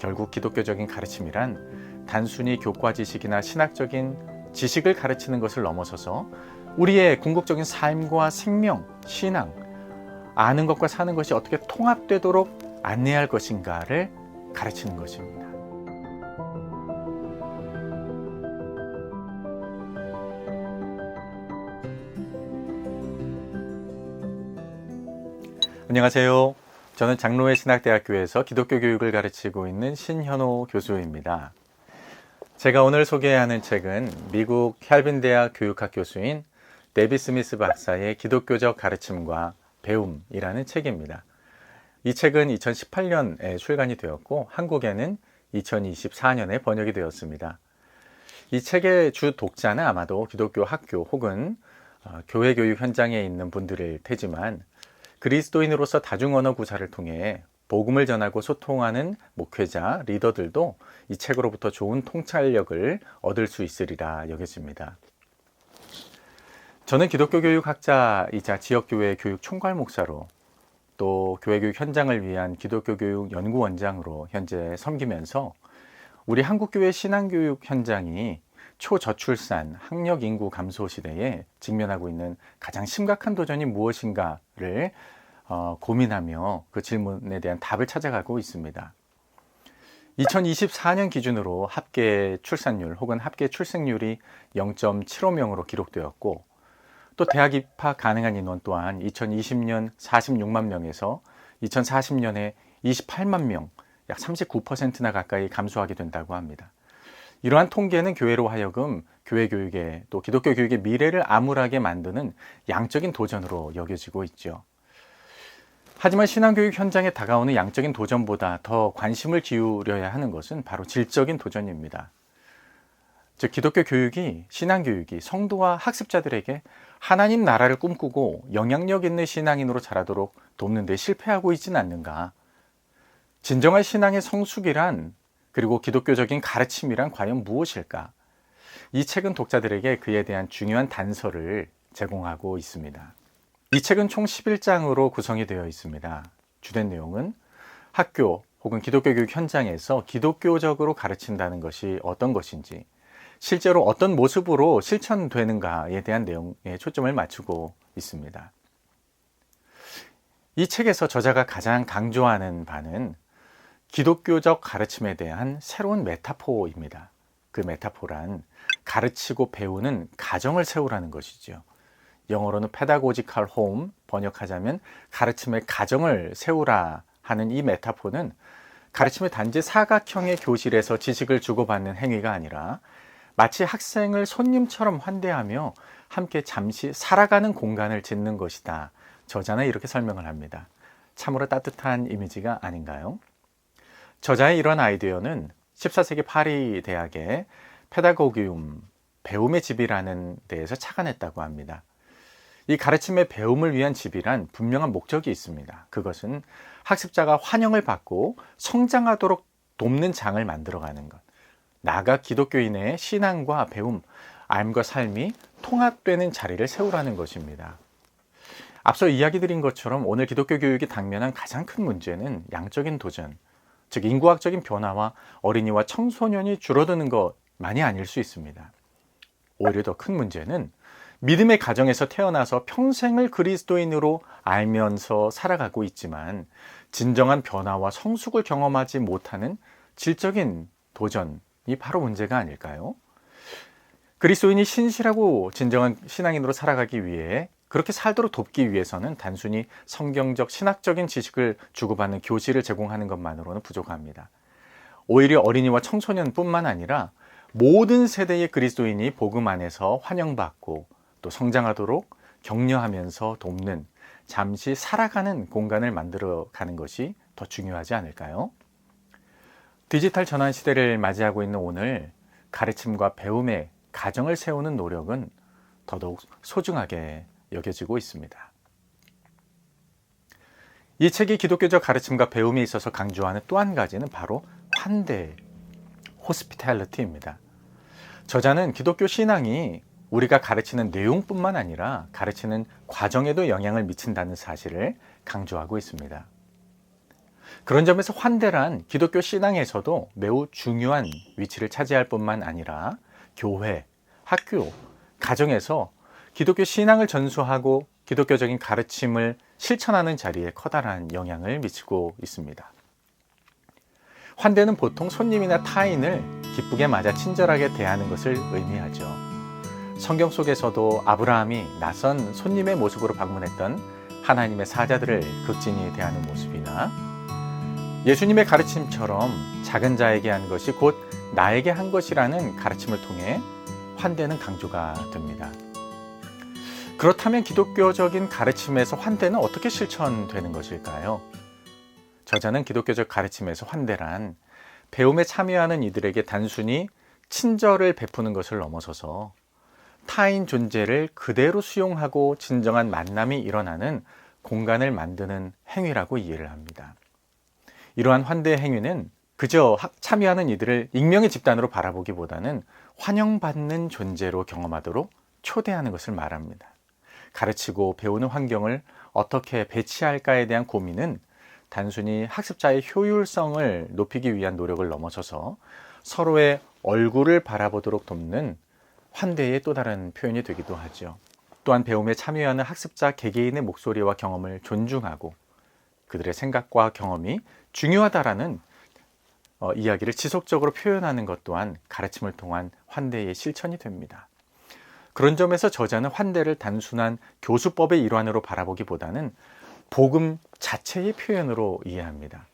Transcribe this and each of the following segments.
결국 기독교적인 가르침이란 단순히 교과 지식이나 신학적인 지식을 가르치는 것을 넘어서서 우리의 궁극적인 삶과 생명, 신앙, 아는 것과 사는 것이 어떻게 통합되도록 안내할 것인가를 가르치는 것입니다. 안녕하세요. 저는 장로회 신학대학교에서 기독교 교육을 가르치고 있는 신현호 교수입니다. 제가 오늘 소개하는 책은 미국 켈빈대학 교육학 교수인 데비 스미스 박사의 기독교적 가르침과 배움이라는 책입니다. 이 책은 2018년에 출간이 되었고 한국에는 2024년에 번역이 되었습니다. 이 책의 주 독자는 아마도 기독교 학교 혹은 교회 교육 현장에 있는 분들일 테지만 그리스도인으로서 다중언어 구사를 통해 복음을 전하고 소통하는 목회자, 리더들도 이 책으로부터 좋은 통찰력을 얻을 수 있으리라 여겨집니다. 저는 기독교 교육학자이자 지역교회 교육 총괄 목사로 또 교회 교육 현장을 위한 기독교 교육 연구원장으로 현재 섬기면서 우리 한국교회 신앙교육 현장이 초저출산, 학력 인구 감소 시대에 직면하고 있는 가장 심각한 도전이 무엇인가를 고민하며 그 질문에 대한 답을 찾아가고 있습니다. 2024년 기준으로 합계 출산율 혹은 합계 출생률이 0.75명으로 기록되었고 또 대학 입학 가능한 인원 또한 2020년 46만 명에서 2040년에 28만 명, 약 39%나 가까이 감소하게 된다고 합니다. 이러한 통계는 교회로 하여금 교회 교육의 또 기독교 교육의 미래를 암울하게 만드는 양적인 도전으로 여겨지고 있죠. 하지만 신앙교육 현장에 다가오는 양적인 도전보다 더 관심을 기울여야 하는 것은 바로 질적인 도전입니다. 즉 기독교 교육이, 신앙교육이 성도와 학습자들에게 하나님 나라를 꿈꾸고 영향력 있는 신앙인으로 자라도록 돕는 데 실패하고 있지는 않는가. 진정한 신앙의 성숙이란 그리고 기독교적인 가르침이란 과연 무엇일까? 이 책은 독자들에게 그에 대한 중요한 단서를 제공하고 있습니다. 이 책은 총 11장으로 구성이 되어 있습니다. 주된 내용은 학교 혹은 기독교 교육 현장에서 기독교적으로 가르친다는 것이 어떤 것인지, 실제로 어떤 모습으로 실천되는가에 대한 내용에 초점을 맞추고 있습니다. 이 책에서 저자가 가장 강조하는 바는 기독교적 가르침에 대한 새로운 메타포입니다. 그 메타포란 가르치고 배우는 가정을 세우라는 것이죠. 영어로는 pedagogical home, 번역하자면 가르침의 가정을 세우라 하는 이 메타포는 가르침의 단지 사각형의 교실에서 지식을 주고받는 행위가 아니라 마치 학생을 손님처럼 환대하며 함께 잠시 살아가는 공간을 짓는 것이다. 저자는 이렇게 설명을 합니다. 참으로 따뜻한 이미지가 아닌가요? 저자의 이런 아이디어는 14세기 파리 대학의 페다고기움, 배움의 집이라는 데에서 착안했다고 합니다. 이 가르침의 배움을 위한 집이란 분명한 목적이 있습니다. 그것은 학습자가 환영을 받고 성장하도록 돕는 장을 만들어가는 것. 나아가 기독교인의 신앙과 배움, 삶과 삶이 통합되는 자리를 세우라는 것입니다. 앞서 이야기 드린 것처럼 오늘 기독교 교육이 당면한 가장 큰 문제는 양적인 도전, 즉 인구학적인 변화와 어린이와 청소년이 줄어드는 것만이 아닐 수 있습니다. 오히려 더 큰 문제는 믿음의 가정에서 태어나서 평생을 그리스도인으로 알면서 살아가고 있지만 진정한 변화와 성숙을 경험하지 못하는 질적인 도전이 바로 문제가 아닐까요? 그리스도인이 신실하고 진정한 신앙인으로 살아가기 위해 그렇게 살도록 돕기 위해서는 단순히 성경적 신학적인 지식을 주고받는 교실을 제공하는 것만으로는 부족합니다. 오히려 어린이와 청소년뿐만 아니라 모든 세대의 그리스도인이 복음 안에서 환영받고 또 성장하도록 격려하면서 돕는 잠시 살아가는 공간을 만들어가는 것이 더 중요하지 않을까요? 디지털 전환 시대를 맞이하고 있는 오늘 가르침과 배움의 가정을 세우는 노력은 더더욱 소중하게 여겨지고 있습니다. 이 책이 기독교적 가르침과 배움에 있어서 강조하는 또 한 가지는 바로 환대, 호스피탈리티입니다. 저자는 기독교 신앙이 우리가 가르치는 내용뿐만 아니라 가르치는 과정에도 영향을 미친다는 사실을 강조하고 있습니다. 그런 점에서 환대란 기독교 신앙에서도 매우 중요한 위치를 차지할 뿐만 아니라 교회, 학교, 가정에서 기독교 신앙을 전수하고 기독교적인 가르침을 실천하는 자리에 커다란 영향을 미치고 있습니다. 환대는 보통 손님이나 타인을 기쁘게 맞아 친절하게 대하는 것을 의미하죠. 성경 속에서도 아브라함이 낯선 손님의 모습으로 방문했던 하나님의 사자들을 극진히 대하는 모습이나 예수님의 가르침처럼 작은 자에게 한 것이 곧 나에게 한 것이라는 가르침을 통해 환대는 강조가 됩니다. 그렇다면 기독교적인 가르침에서 환대는 어떻게 실천되는 것일까요? 저자는 기독교적 가르침에서 환대란 배움에 참여하는 이들에게 단순히 친절을 베푸는 것을 넘어서서 타인 존재를 그대로 수용하고 진정한 만남이 일어나는 공간을 만드는 행위라고 이해를 합니다. 이러한 환대 행위는 그저 참여하는 이들을 익명의 집단으로 바라보기보다는 환영받는 존재로 경험하도록 초대하는 것을 말합니다. 가르치고 배우는 환경을 어떻게 배치할까에 대한 고민은 단순히 학습자의 효율성을 높이기 위한 노력을 넘어서서 서로의 얼굴을 바라보도록 돕는 환대의 또 다른 표현이 되기도 하죠. 또한 배움에 참여하는 학습자 개개인의 목소리와 경험을 존중하고 그들의 생각과 경험이 중요하다라는 이야기를 지속적으로 표현하는 것 또한 가르침을 통한 환대의 실천이 됩니다. 그런 점에서 저자는 환대를 단순한 교수법의 일환으로 바라보기보다는 복음 자체의 표현으로 이해합니다.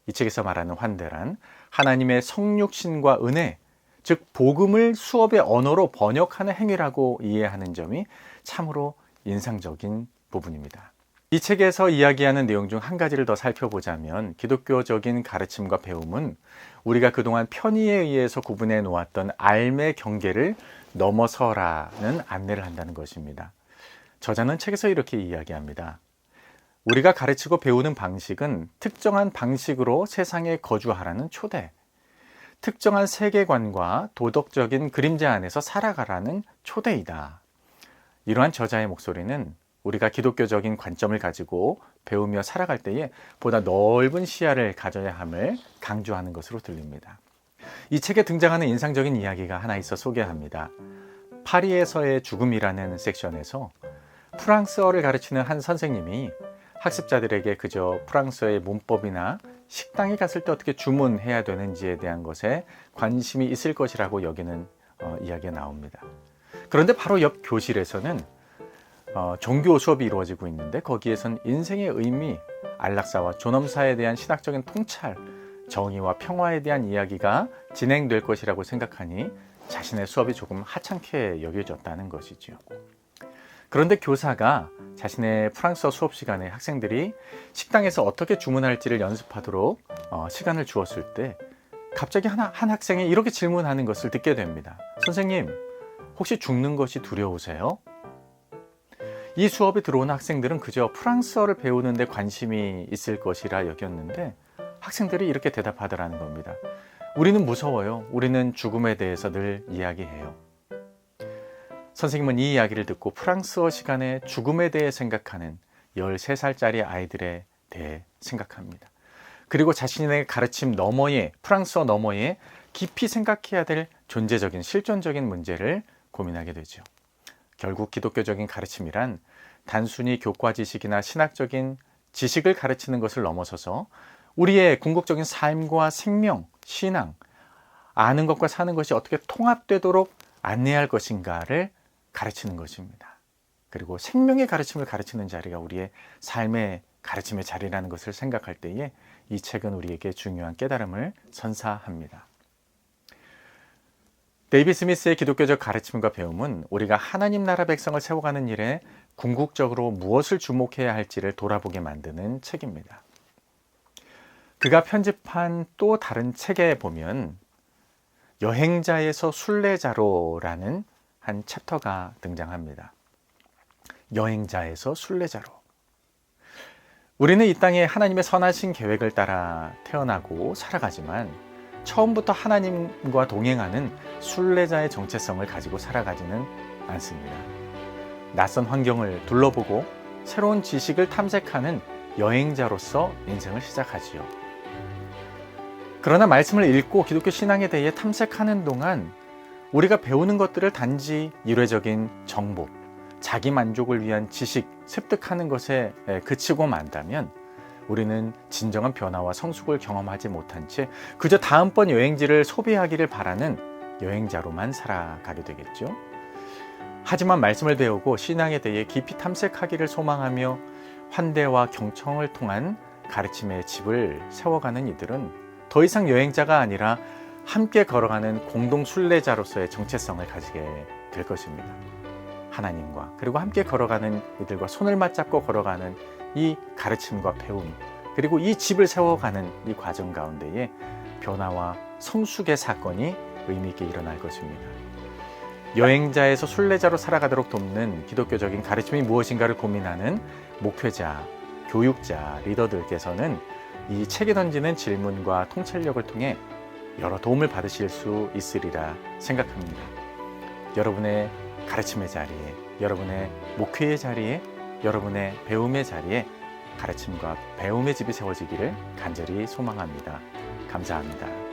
이 책에서 말하는 환대란 하나님의 성육신과 은혜, 즉 복음을 수업의 언어로 번역하는 행위라고 이해하는 점이 참으로 인상적인 부분입니다. 이 책에서 이야기하는 내용 중 한 가지를 더 살펴보자면 기독교적인 가르침과 배움은 우리가 그동안 편의에 의해서 구분해 놓았던 앓의 경계를 넘어서라는 안내를 한다는 것입니다. 저자는 책에서 이렇게 이야기합니다. 우리가 가르치고 배우는 방식은 특정한 방식으로 세상에 거주하라는 초대, 특정한 세계관과 도덕적인 그림자 안에서 살아가라는 초대이다. 이러한 저자의 목소리는 우리가 기독교적인 관점을 가지고 배우며 살아갈 때에 보다 넓은 시야를 가져야 함을 강조하는 것으로 들립니다. 이 책에 등장하는 인상적인 이야기가 하나 있어 소개합니다. 파리에서의 죽음이라는 섹션에서 프랑스어를 가르치는 한 선생님이 학습자들에게 그저 프랑스어의 문법이나 식당에 갔을 때 어떻게 주문해야 되는지에 대한 것에 관심이 있을 것이라고 여기는 이야기가 나옵니다. 그런데 바로 옆 교실에서는 종교 수업이 이루어지고 있는데 거기에선 인생의 의미, 안락사와 존엄사에 대한 신학적인 통찰, 정의와 평화에 대한 이야기가 진행될 것이라고 생각하니 자신의 수업이 조금 하찮게 여겨졌다는 것이죠. 그런데 교사가 자신의 프랑스어 수업 시간에 학생들이 식당에서 어떻게 주문할지를 연습하도록 시간을 주었을 때 갑자기 한 학생이 이렇게 질문하는 것을 듣게 됩니다. 선생님, 혹시 죽는 것이 두려우세요? 이 수업에 들어온 학생들은 그저 프랑스어를 배우는 데 관심이 있을 것이라 여겼는데 학생들이 이렇게 대답하더라는 겁니다. 우리는 무서워요. 우리는 죽음에 대해서 늘 이야기해요. 선생님은 이 이야기를 듣고 프랑스어 시간에 죽음에 대해 생각하는 13살짜리 아이들에 대해 생각합니다. 그리고 자신의 가르침 너머에, 프랑스어 너머에 깊이 생각해야 될 존재적인 실존적인 문제를 고민하게 되죠. 결국 기독교적인 가르침이란 단순히 교과 지식이나 신학적인 지식을 가르치는 것을 넘어서서 우리의 궁극적인 삶과 생명, 신앙, 아는 것과 사는 것이 어떻게 통합되도록 안내할 것인가를 가르치는 것입니다. 그리고 생명의 가르침을 가르치는 자리가 우리의 삶의 가르침의 자리라는 것을 생각할 때에 이 책은 우리에게 중요한 깨달음을 선사합니다. 데이비 스미스의 기독교적 가르침과 배움은 우리가 하나님 나라 백성을 세워가는 일에 궁극적으로 무엇을 주목해야 할지를 돌아보게 만드는 책입니다. 그가 편집한 또 다른 책에 보면 여행자에서 순례자로라는 한 챕터가 등장합니다. 여행자에서 순례자로. 우리는 이 땅에 하나님의 선하신 계획을 따라 태어나고 살아가지만 처음부터 하나님과 동행하는 순례자의 정체성을 가지고 살아가지는 않습니다. 낯선 환경을 둘러보고 새로운 지식을 탐색하는 여행자로서 인생을 시작하지요. 그러나 말씀을 읽고 기독교 신앙에 대해 탐색하는 동안 우리가 배우는 것들을 단지 일회적인 정보, 자기 만족을 위한 지식, 습득하는 것에 그치고 만다면 우리는 진정한 변화와 성숙을 경험하지 못한 채 그저 다음번 여행지를 소비하기를 바라는 여행자로만 살아가게 되겠죠. 하지만 말씀을 배우고 신앙에 대해 깊이 탐색하기를 소망하며 환대와 경청을 통한 가르침의 집을 세워가는 이들은 더 이상 여행자가 아니라 함께 걸어가는 공동 순례자로서의 정체성을 가지게 될 것입니다. 하나님과 그리고 함께 걸어가는 이들과 손을 맞잡고 걸어가는 이 가르침과 배움, 그리고 이 집을 세워가는 이 과정 가운데에 변화와 성숙의 사건이 의미 있게 일어날 것입니다. 여행자에서 순례자로 살아가도록 돕는 기독교적인 가르침이 무엇인가를 고민하는 목회자, 교육자, 리더들께서는 이 책에 던지는 질문과 통찰력을 통해 여러 도움을 받으실 수 있으리라 생각합니다. 여러분의 가르침의 자리에, 여러분의 목회의 자리에, 여러분의 배움의 자리에 가르침과 배움의 집이 세워지기를 간절히 소망합니다. 감사합니다.